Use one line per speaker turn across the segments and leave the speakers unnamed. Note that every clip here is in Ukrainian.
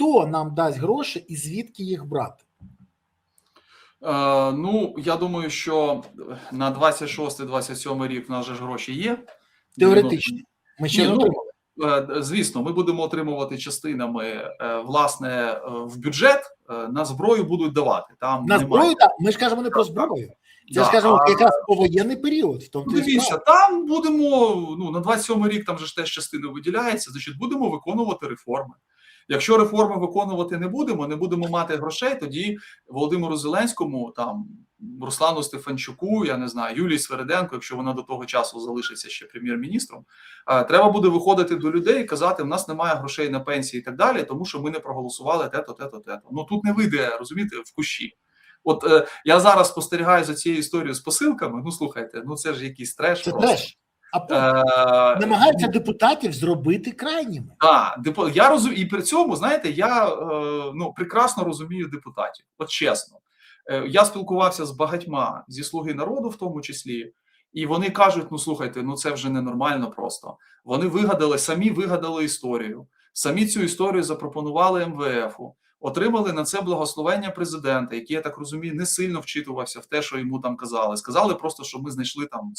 хто нам дасть гроші і звідки їх брати?
Ну, я думаю, що на 26-27 рік в нас же ж гроші є.
Теоретично. Ми ще не отримали.
Звісно, ми будемо отримувати частинами, власне, в бюджет, на зброю будуть давати. Там
на зброю, так, ми ж кажемо не про зброю. Це ж кажемо якраз по воєнний період. В тому
дивіться, там будемо, ну, на 27 рік там же ж теж частина виділяється, значить будемо виконувати реформи. Якщо реформи виконувати не будемо мати грошей, тоді Володимиру Зеленському, там, Руслану Стефанчуку, я не знаю, Юлії Свериденко, якщо вона до того часу залишиться ще прем'єр-міністром, треба буде виходити до людей і казати, в нас немає грошей на пенсії і так далі, тому що ми не проголосували те-то, те-то, те-то. Ну тут не вийде, розумієте, в кущі. От я зараз спостерігаю за цією історією з посилками, ну слухайте, ну це ж якийсь треш.
Це треш. Намагаються депутатів зробити крайніми.
Так, я розумію, і при цьому, знаєте, я прекрасно розумію депутатів, от чесно. Я спілкувався з багатьма зі «Слуги народу» в тому числі, і вони кажуть, ну слухайте, ну це вже ненормально просто. Вони самі вигадали історію, самі цю історію запропонували МВФу, отримали на це благословення президента, який, я так розумію, не сильно вчитувався в те, що йому там казали. Сказали просто, що ми знайшли там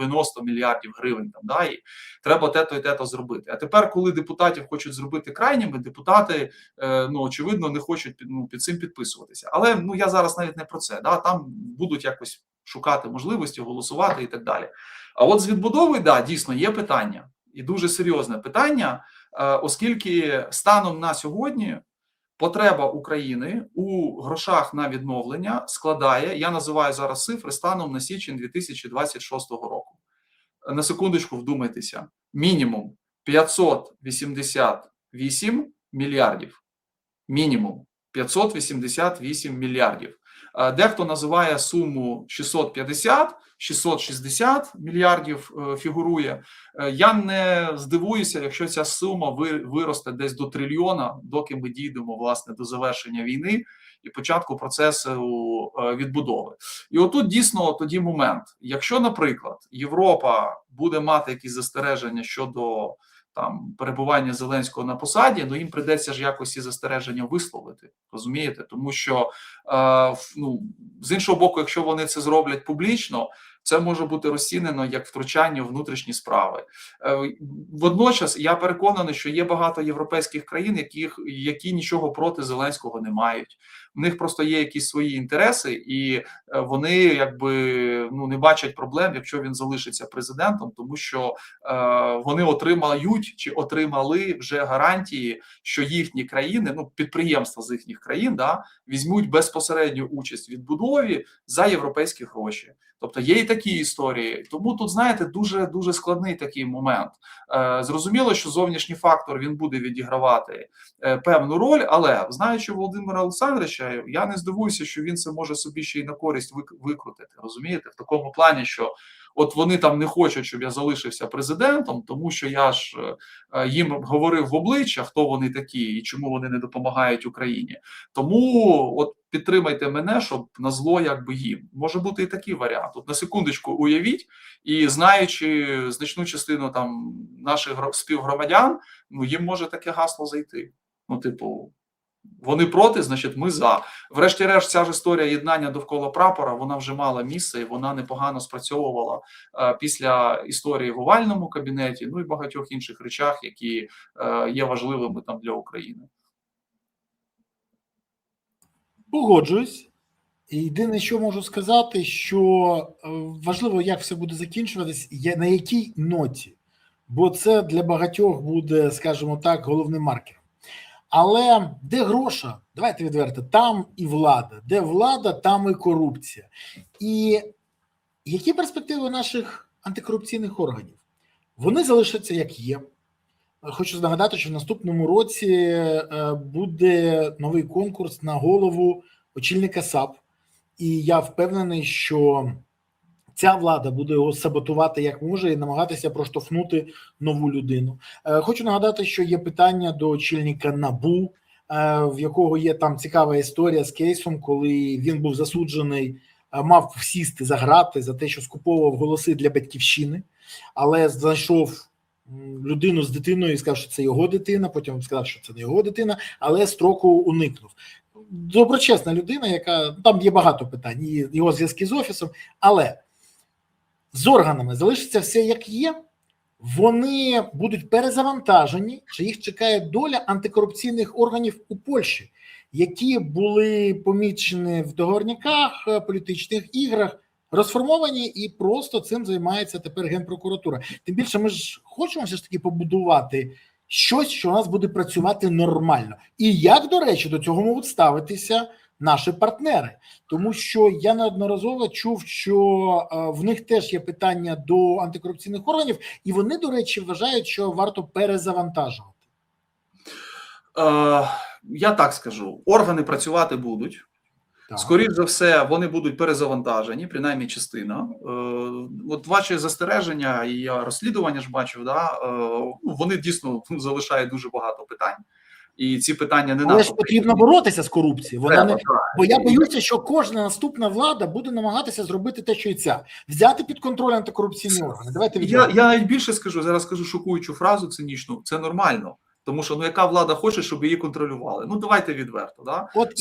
40-90 мільярдів гривень, там, да, і треба те-то і те-то зробити. А тепер, коли депутатів хочуть зробити крайніми, депутати, очевидно, не хочуть під цим підписуватися. Але я зараз навіть не про це. Да, там будуть якось шукати можливості, голосувати і так далі. А от з відбудовою, да, дійсно, є питання. І дуже серйозне питання, оскільки станом на сьогодні потреба України у грошах на відновлення складає, я називаю зараз цифри, станом на січень 2026 року. На секундочку вдумайтеся, мінімум 588 мільярдів. Мінімум 588 мільярдів. Дехто називає суму 650, 660 мільярдів фігурує. Я не здивуюся, якщо ця сума виросте десь до трильйона, доки ми дійдемо, власне, до завершення війни і початку процесу відбудови. І отут дійсно тоді момент. Якщо, наприклад, Європа буде мати якісь застереження щодо там перебування Зеленського на посаді, їм прийдеться ж якось і застереження висловити, розумієте? Тому що, з іншого боку, якщо вони це зроблять публічно, це може бути розцінено як втручання в внутрішні справи. Водночас, я переконаний, що є багато європейських країн, які нічого проти Зеленського не мають. В них просто є якісь свої інтереси, і вони не бачать проблем, якщо він залишиться президентом, тому що вони отримають чи отримали вже гарантії, що їхні країни, підприємства з їхніх країн, візьмуть безпосередню участь в відбудові за європейські гроші. Тобто є і такі історії. Тому тут, знаєте, дуже складний такий момент. Зрозуміло, що зовнішній фактор, він буде відігравати певну роль, але, знаючи Володимира Олександровича, я не здивуюся, що він це може собі ще й на користь викрутити, розумієте? В такому плані, що от вони там не хочуть, щоб я залишився президентом, тому що я ж їм говорив в обличчя, хто вони такі і чому вони не допомагають Україні. Тому от підтримайте мене, щоб на зло їм. Може бути і такий варіант. От на секундочку уявіть, і знаючи значну частину там наших співгромадян, їм може таке гасло зайти. Вони проти, значить ми за. Врешті-решт, ця ж історія єднання довкола прапора, вона вже мала місце і вона непогано спрацьовувала після історії в овальному кабінеті, і багатьох інших речах, які є важливими там для України.
Погоджуюсь. Єдине, що можу сказати, що важливо, як все буде закінчуватись, на якій ноті, бо це для багатьох буде, скажімо так, головним маркером. Але де гроша? Давайте відверто, там і влада. Де влада, там і корупція. І які перспективи наших антикорупційних органів? Вони залишаться як є. Хочу нагадати, що в наступному році буде новий конкурс на голову очільника САП. І я впевнений, що ця влада буде його саботувати як може і намагатися проштовхнути нову людину. Хочу нагадати, що є питання до очільника НАБУ, в якого є там цікава історія з кейсом, коли він був засуджений, мав сісти за грати за те, що скуповував голоси для Батьківщини, але знайшов людину з дитиною і сказав, що це його дитина, потім сказав, що це не його дитина, але строку уникнув. Доброчесна людина, яка, там є багато питань, і його зв'язки з офісом, але з органами залишиться все як є, вони будуть перезавантажені, чи їх чекає доля антикорупційних органів у Польщі, які були помічені в договорняках, політичних іграх, розформовані, і просто цим займається тепер Генпрокуратура. Тим більше ми ж хочемо все ж таки побудувати щось, що у нас буде працювати нормально. І як, до речі, до цього можуть ставитися наші партнери. Тому що я неодноразово чув, що в них теж є питання до антикорупційних органів, і вони, до речі, вважають, що варто перезавантажувати.
Я так скажу, органи працювати будуть.
Так.
Скоріше за все, вони будуть перезавантажені, принаймні частина. От ваші застереження і я розслідування ж бачив, да, вони дійсно залишають дуже багато питань. І ці питання не
Але ж потрібно боротися з корупцією. Бо я боюся, що кожна наступна влада буде намагатися зробити те, що і ця. Взяти під контроль антикорупційні органи. Давайте
я навіть більше скажу, зараз скажу шокуючу фразу цинічну. Це нормально. Тому що яка влада хоче, щоб її контролювали? Давайте відверто. Да?
От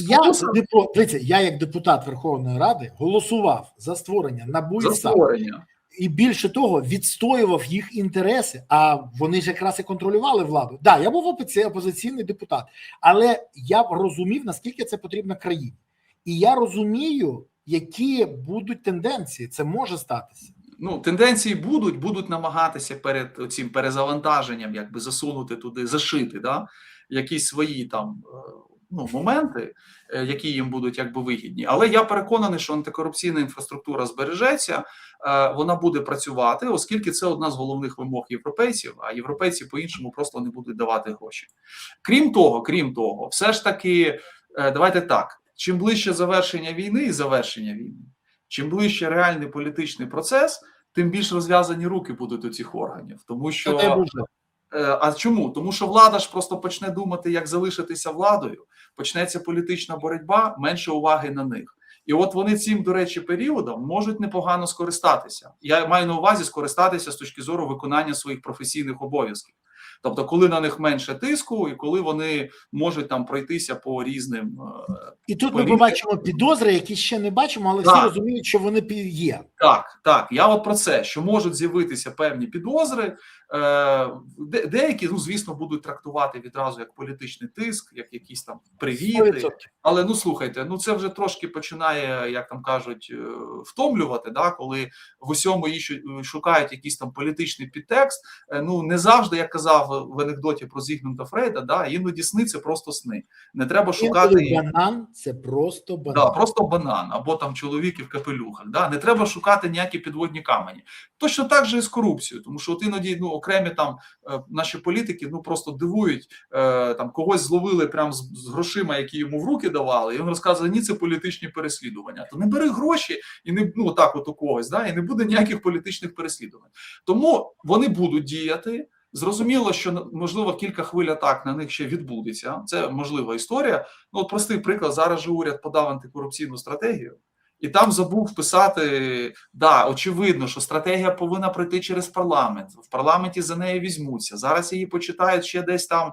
я як депутат Верховної Ради голосував за створення НАБУ і САП. І більше того, відстоював їх інтереси, а вони ж якраз і контролювали владу. Так, я був опозиційний депутат, але я розумів, наскільки це потрібно країні. І я розумію, які будуть тенденції, це може статися.
Тенденції будуть намагатися перед цим перезавантаженням якби засунути туди, зашити, да, якісь свої там моменти, які їм будуть якби вигідні. Але я переконаний, що антикорупційна інфраструктура збережеться, вона буде працювати, оскільки це одна з головних вимог європейців, а європейці по-іншому просто не будуть давати гроші. Крім того, все ж таки, давайте так, чим ближче завершення війни, чим ближче реальний політичний процес, тим більш розв'язані руки будуть у цих органів. Тому що... А чому? Тому що влада ж просто почне думати, як залишитися владою, почнеться політична боротьба, менше уваги на них. І от вони цим, до речі, періодом можуть непогано скористатися. Я маю на увазі скористатися з точки зору виконання своїх професійних обов'язків. Тобто, коли на них менше тиску, і коли вони можуть там пройтися по різним...
І тут ми побачимо підозри, які ще не бачимо, але всі розуміють, що вони є.
Так. Я от про це, що можуть з'явитися певні підозри, деякі, звісно, будуть трактувати відразу як політичний тиск, як якісь там привіти. 100%. Але, слухайте, це вже трошки починає, як там кажуть, втомлювати, да, коли в усьому шукають якийсь там політичний підтекст. Не завжди, як казав в анекдоті про Зігмунда Фрейда, да, іноді сни – це просто сни. Не треба шукати...
Банан – це просто банан.
Да, просто банан, або там чоловіки в капелюхах. Да? Не треба шукати ніякі підводні камені. Точно так же і з корупцією, тому що от іноді окремі там наші політики просто дивують, там когось зловили прямо з грошима, які йому в руки давали, і він розказує, ні, це політичні переслідування. То не бери гроші і не так от у когось, да? І не буде ніяких політичних переслідувань. Тому вони будуть діяти. Зрозуміло, що, можливо, кілька хвиль атак на них ще відбудеться. Це можлива історія. Простий приклад, зараз же уряд подав антикорупційну стратегію, і там забув вписати, очевидно, що стратегія повинна пройти через парламент. В парламенті за неї візьмуться. Зараз її почитають ще десь там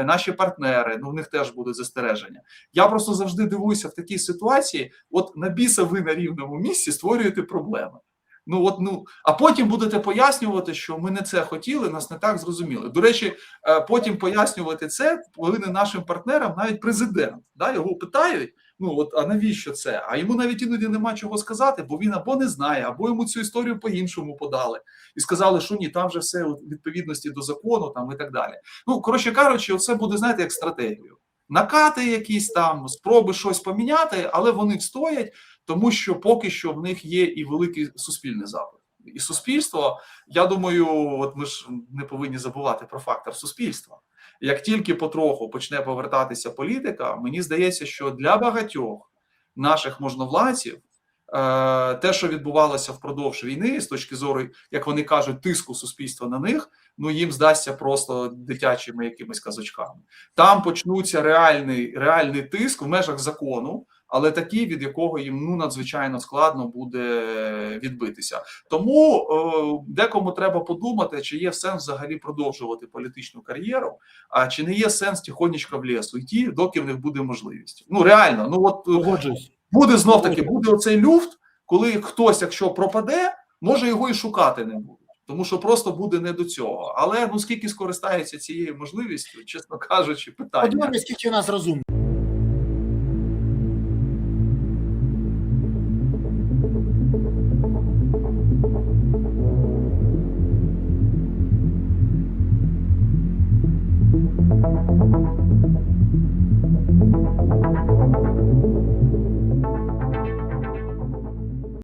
наші партнери, в них теж будуть застереження. Я просто завжди дивуюся в такій ситуації, от на біса ви на рівному місці створюєте проблеми. А потім будете пояснювати, що ми не це хотіли, нас не так зрозуміли. До речі, потім пояснювати це повинен нашим партнерам навіть президент. Да? Його питають, а навіщо це? А йому навіть іноді нема чого сказати, бо він або не знає, або йому цю історію по-іншому подали. І сказали, що ні, там вже все у відповідності до закону там, і так далі. Коротше кажучи, оце буде, знаєте, як стратегію. Накати якісь там, спроби щось поміняти, але вони встоять, тому що поки що в них є і великий суспільний запит. І суспільство, я думаю, от ми ж не повинні забувати про фактор суспільства. Як тільки потроху почне повертатися політика, мені здається, що для багатьох наших можновладців те, що відбувалося впродовж війни, з точки зору, як вони кажуть, тиску суспільства на них, їм здасться просто дитячими якимись казочками. Там почнуться реальний тиск в межах закону але такий, від якого їм надзвичайно складно буде відбитися. Тому декому треба подумати, чи є сенс взагалі продовжувати політичну кар'єру, а чи не є сенс тихонечко в лісу йти, доки в них буде можливість. Ну реально, ну от
Погоджуюсь.
буде знов таки, буде оцей люфт, коли хтось, якщо пропаде, може його і шукати не буде. Тому що просто буде не до цього. Але ну скільки скористається цією можливістю, чесно кажучи, питання.
Подивимось, скільки у нас розумно.